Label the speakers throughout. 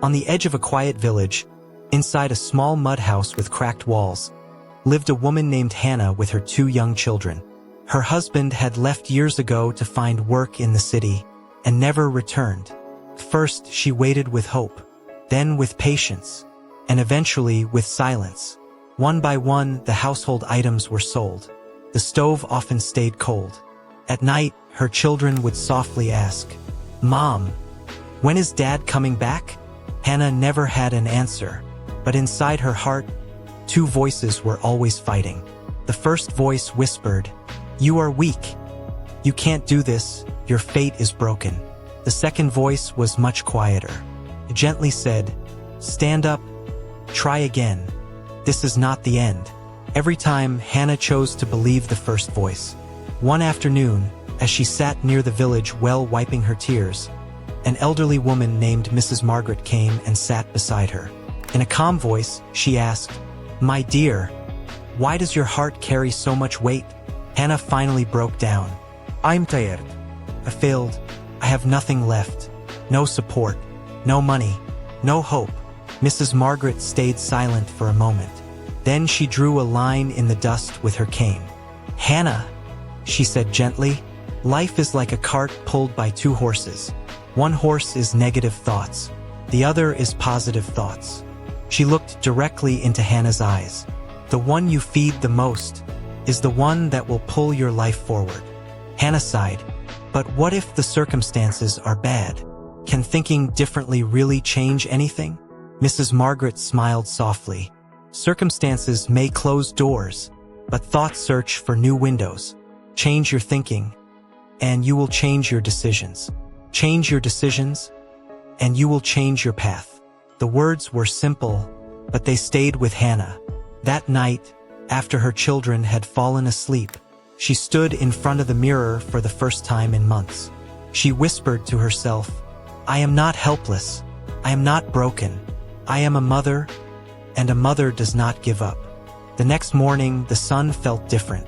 Speaker 1: On the edge of a quiet village, inside a small mud house with cracked walls, lived a woman named Hanna with her 2 young children. Her husband had left years ago to find work in the city and never returned. First, she waited with hope, then with patience, and eventually with silence. One by one, the household items were sold. The stove often stayed cold. At night, her children would softly ask, "Mom, when is Dad coming back?" Hanna never had an answer, but inside her heart, 2 voices were always fighting. The first voice whispered, "You are weak. You can't do this. Your fate is broken." The second voice was much quieter. It gently said, "Stand up. Try again. This is not the end." Every time, Hanna chose to believe the first voice. One afternoon, as she sat near the village well wiping her tears, an elderly woman named Mrs. Margaret came and sat beside her. In a calm voice, she asked, "My dear, why does your heart carry so much weight?" Hanna finally broke down. "I'm tired. I failed. I have nothing left. No support. No money. No hope." Mrs. Margaret stayed silent for a moment. Then she drew a line in the dust with her cane. "Hanna," she said gently, "life is like a cart pulled by 2 horses. One horse is negative thoughts. The other is positive thoughts." She looked directly into Hanna's eyes. "The one you feed the most is the one that will pull your life forward." Hanna sighed. "But what if the circumstances are bad? Can thinking differently really change anything?" Mrs. Margaret smiled softly. "Circumstances may close doors, but thoughts search for new windows. Change your thinking, and you will change your decisions. Change your decisions, and you will change your path." The words were simple, but they stayed with Hanna. That night, after her children had fallen asleep, she stood in front of the mirror for the first time in months. She whispered to herself, "I am not helpless. I am not broken. I am a mother, and a mother does not give up." The next morning, the sun felt different.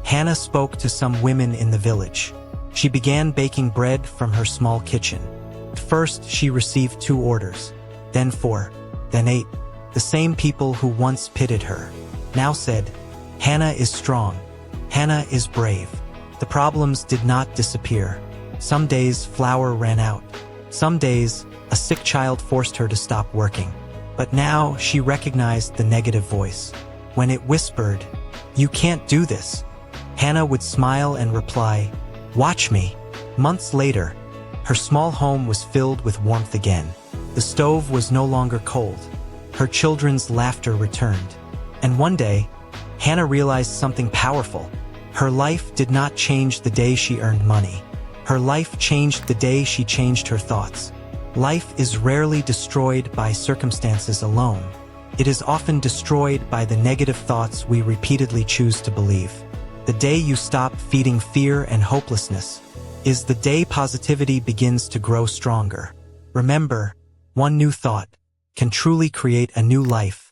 Speaker 1: Hanna spoke to some women in the village. She began baking bread from her small kitchen. At first, she received 2 orders, then 4, then 8. The same people who once pitied her now said, "Hanna is strong. Hanna is brave." The problems did not disappear. Some days, flour ran out. Some days, a sick child forced her to stop working. But now she recognized the negative voice. When it whispered, "You can't do this," Hanna would smile and reply, "Watch me." Months later, her small home was filled with warmth again. The stove was no longer cold. Her children's laughter returned. And one day, Hanna realized something powerful. Her life did not change the day she earned money. Her life changed the day she changed her thoughts. Life is rarely destroyed by circumstances alone. It is often destroyed by the negative thoughts we repeatedly choose to believe. The day you stop feeding fear and hopelessness is the day positivity begins to grow stronger. Remember, one new thought can truly create a new life.